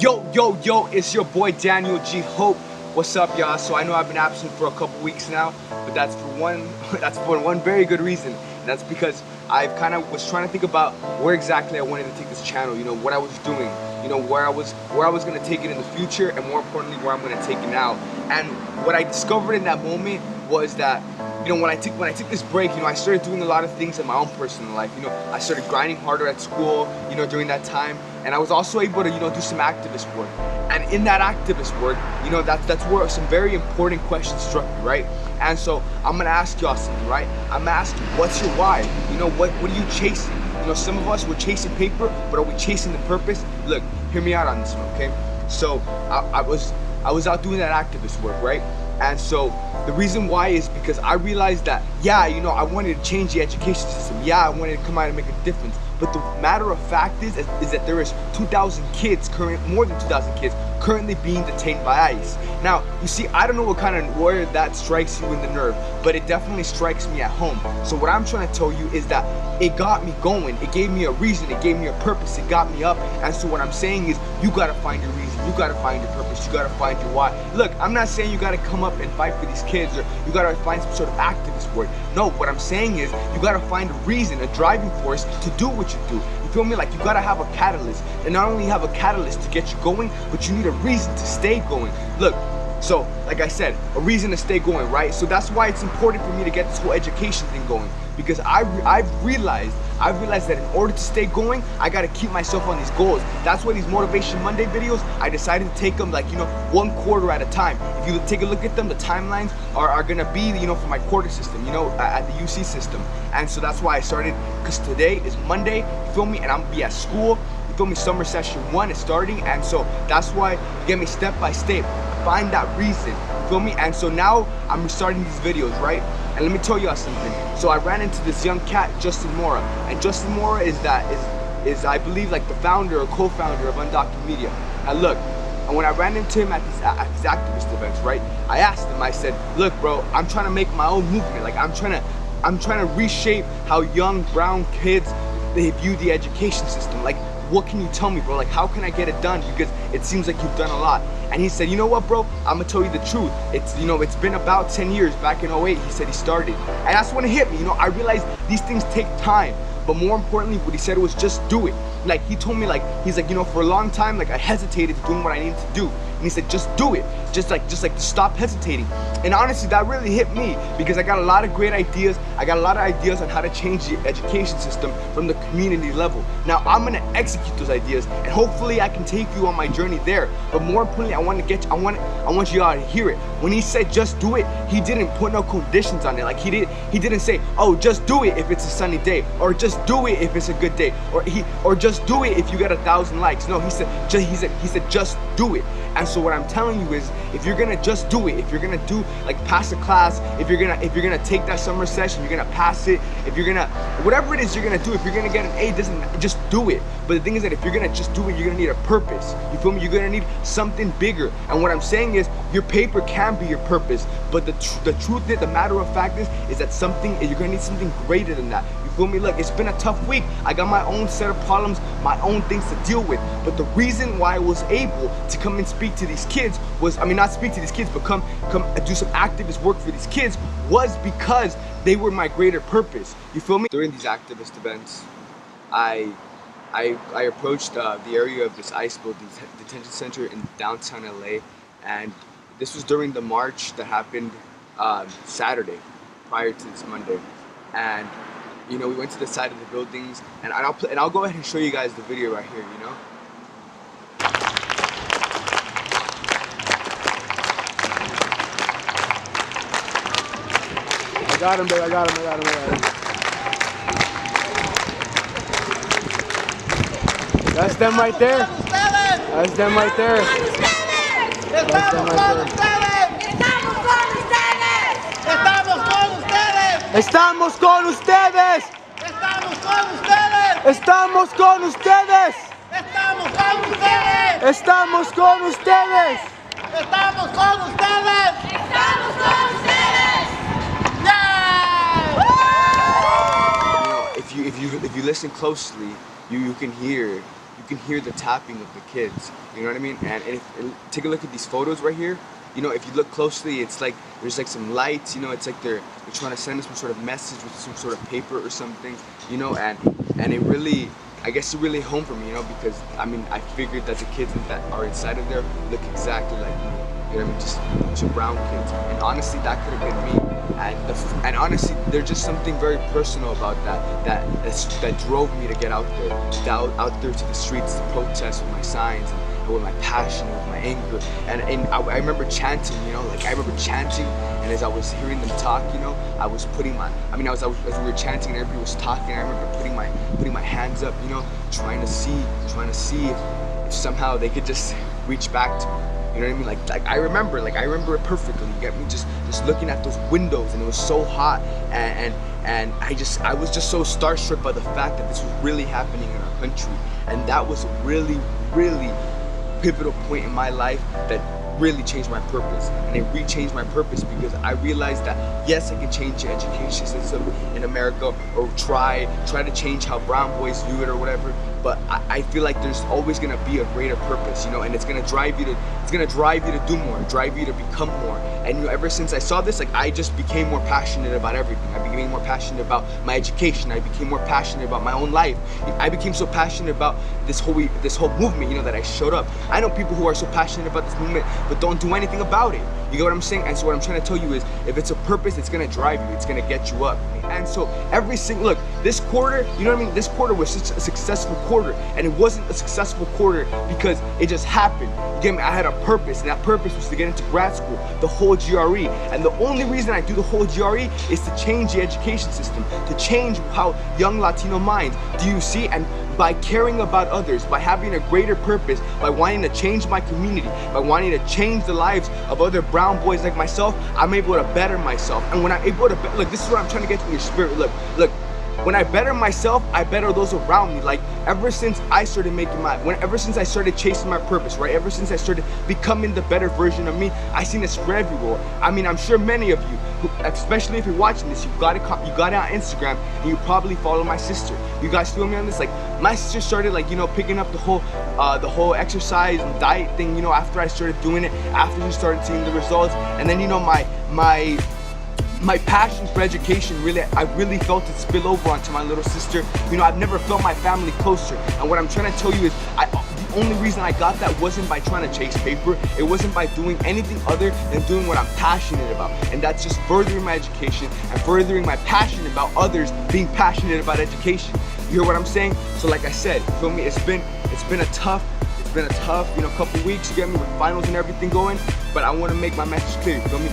Yo, it's your boy Daniel G. Hope. What's up, y'all? So I know I've been absent for a couple weeks now, but that's for one very good reason. And that's because I've kind of was trying to think about where exactly I wanted to take this channel, you know, what I was doing, you know, where I was going to take it in the future, and more importantly, where I'm going to take it now. And what I discovered in that moment was that, you know, when I took this break, you know, I started doing a lot of things in my own personal life. You know, I started grinding harder at school, you know, during that time, and I was also able to, you know, do some activist work. And in that activist work, you know, that's where some very important questions struck me, right? And so I'm gonna ask y'all something, right? I'm gonna ask you, what's your why? You know, what are you chasing? You know, some of us, we're chasing paper, but are we chasing the purpose? Look, hear me out on this one, okay? So I was out doing that activist work, right? And so the reason why is because I realized that, yeah, you know, I wanted to change the education system. Yeah, I wanted to come out and make a difference. But the matter of fact is that there is 2,000 kids, more than 2,000 kids, currently being detained by ICE. Now, you see, I don't know what kind of word that strikes you in the nerve, but it definitely strikes me at home. So what I'm trying to tell you is that it got me going. It gave me a reason. It gave me a purpose. It got me up. And so what I'm saying is, you gotta find your reason. You gotta find your purpose. You gotta find your why. Look, I'm not saying you gotta come up and fight for these kids, or you gotta find some sort of activist work. No, what I'm saying is, you gotta find a reason, a driving force to do what you do. You feel me? Like, you gotta have a catalyst. And not only have a catalyst to get you going, but you need a reason to stay going. Look, so like I said, a reason to stay going, right? So that's why it's important for me to get this whole education thing going, because I've realized that in order to stay going, I gotta keep myself on these goals. That's why these Motivation Monday videos, I decided to take them, like, you know, 1 quarter at a time. If you take a look at them, the timelines are gonna be, you know, for my quarter system, you know, at the UC system. And so that's why I started, because today is Monday, you feel me, and I'm gonna be at school. You feel me? Summer session 1 is starting, and so that's why you get me step by step. Find that reason, you feel me? And so now I'm starting these videos, right? And let me tell y'all something. So I ran into this young cat, Justin Mora, and Justin Mora is I believe like the founder or co-founder of Undocumented Media. Now look, and when I ran into him at these activist events, right? I asked him. I said, look, bro, I'm trying to make my own movement. Like, I'm trying to reshape how young brown kids, they view the education system. Like, what can you tell me, bro? Like, how can I get it done? Because it seems like you've done a lot. And he said, you know what, bro? I'm gonna tell you the truth. It's, you know, it's been about 10 years. Back in 08, he said he started. And that's when it hit me. You know, I realized these things take time. But more importantly, what he said was just do it. Like, he told me, like, he's like, you know, for a long time, like, I hesitated to doing what I needed to do. And he said, just do it. Just like stop hesitating. And honestly, that really hit me, because I got a lot of great ideas. I got a lot of ideas on how to change the education system from the community level. Now, I'm gonna execute those ideas, and hopefully I can take you on my journey there. But more importantly, I want you all to hear it. When he said just do it, he didn't put no conditions on it. Like, he didn't say, oh, just do it if it's a sunny day, or just do it if it's a good day, or just do it if you get 1,000 likes. No, he said just do it. And so what I'm telling you is, if you're gonna just do it, if you're gonna do, like, pass a class, if you're gonna take that summer session, you're gonna pass it, if you're gonna, whatever it is you're gonna do, if you're gonna get an A, just do it. But the thing is that if you're gonna just do it, you're gonna need a purpose. You feel me? You're gonna need something bigger. And what I'm saying is, your paper can be your purpose, but the truth is, the matter of fact is that you're gonna need something greater than that. You feel me? Look, it's been a tough week. I got my own set of problems, my own things to deal with. But the reason why I was able to come and speak to these kids was, I mean, not speak to these kids, but come do some activist work for these kids, was because they were my greater purpose. You feel me? During these activist events, I approached the area of this ICE building, detention center in downtown LA, and this was during the march that happened Saturday, prior to this Monday. And you know, we went to the side of the buildings, and I'll go ahead and show you guys the video right here, you know? I got him, babe, I got him. That's them right there. That's them right there. That's them right there. ¡Estamos con ustedes! ¡Estamos con ustedes! ¡Estamos con ustedes! ¡Estamos con ustedes! ¡Estamos con ustedes! ¡Estamos con ustedes! ¡Estamos con ustedes! Yeah! If you listen closely, you can hear you can hear the tapping of the kids. You know what I mean? And take a look at these photos right here. You know, if you look closely, it's like there's like some lights. You know, it's like they're trying to send us some sort of message with some sort of paper or something. You know, and it really, I guess it really hit home for me. You know, because I mean, I figured that the kids that are inside of there look exactly like me. You know what I mean? Just a bunch of brown kids. And honestly, that could have been me. And honestly, there's just something very personal about that drove me to get out there to the streets to protest with my signs and with my passion, with my anger. And I remember chanting, you know, like I remember chanting. And as I was hearing them talk, you know, I was putting my, as we were chanting and everybody was talking, I remember putting my hands up, you know, trying to see if somehow they could just reach back to me. You know what I mean? Like I remember it perfectly. You get me? Just looking at those windows, and it was so hot, and I was just so starstruck by the fact that this was really happening in our country, and that was a really, really pivotal point in my life that really changed my purpose. And it re-changed my purpose because I realized that yes, I can change the education system in America, or try to change how brown boys view it or whatever. But I feel like there's always gonna be a greater purpose, you know, and it's gonna drive you to do more, drive you to become more. And you know, ever since I saw this, like I just became more passionate about everything. I became more passionate about my education. I became more passionate about my own life. I became so passionate about this whole movement, you know, that I showed up. I know people who are so passionate about this movement but don't do anything about it. You get what I'm saying? And so what I'm trying to tell you is, if it's a purpose, it's gonna drive you, it's gonna get you up. And so look, this quarter, you know what I mean? This quarter was such a successful quarter, and it wasn't a successful quarter because it just happened. You get me? I had a purpose, and that purpose was to get into grad school, the whole GRE. And the only reason I do the whole GRE is to change the education system, to change how young Latino minds do you see, and by caring about others, by having a greater purpose, by wanting to change my community, by wanting to change the lives of other brown boys like myself, I'm able to better myself. And when I'm able to, look, this is what I'm trying to get to your spirit. Look, when I better myself, I better those around me. Like ever since I started ever since I started chasing my purpose, right? Ever since I started becoming the better version of me, I seen it spread everywhere. I mean, I'm sure many of you, especially if you're watching this, you got it on Instagram, and you probably follow my sister. You guys feel me on this? Like my sister started, like, you know, picking up the whole exercise and diet thing, you know, after I started doing it, after she started seeing the results. And then, you know, my passion for education, I really felt it spill over onto my little sister. You know, I've never felt my family closer. And what I'm trying to tell you is, the only reason I got that wasn't by trying to chase paper. It wasn't by doing anything other than doing what I'm passionate about. And that's just furthering my education and furthering my passion about others being passionate about education. You hear what I'm saying? So like I said, you feel me? It's been a tough, you know, couple weeks, you get me, with finals and everything going. But I want to make my message clear, you feel me?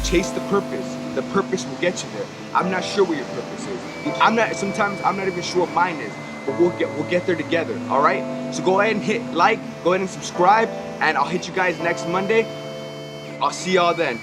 Chase the purpose. The purpose will get you there. I'm not sure what your purpose is. Sometimes I'm not even sure what mine is, but we'll get there together, all right? So go ahead and hit like, go ahead and subscribe, and I'll hit you guys next Monday. I'll see y'all then.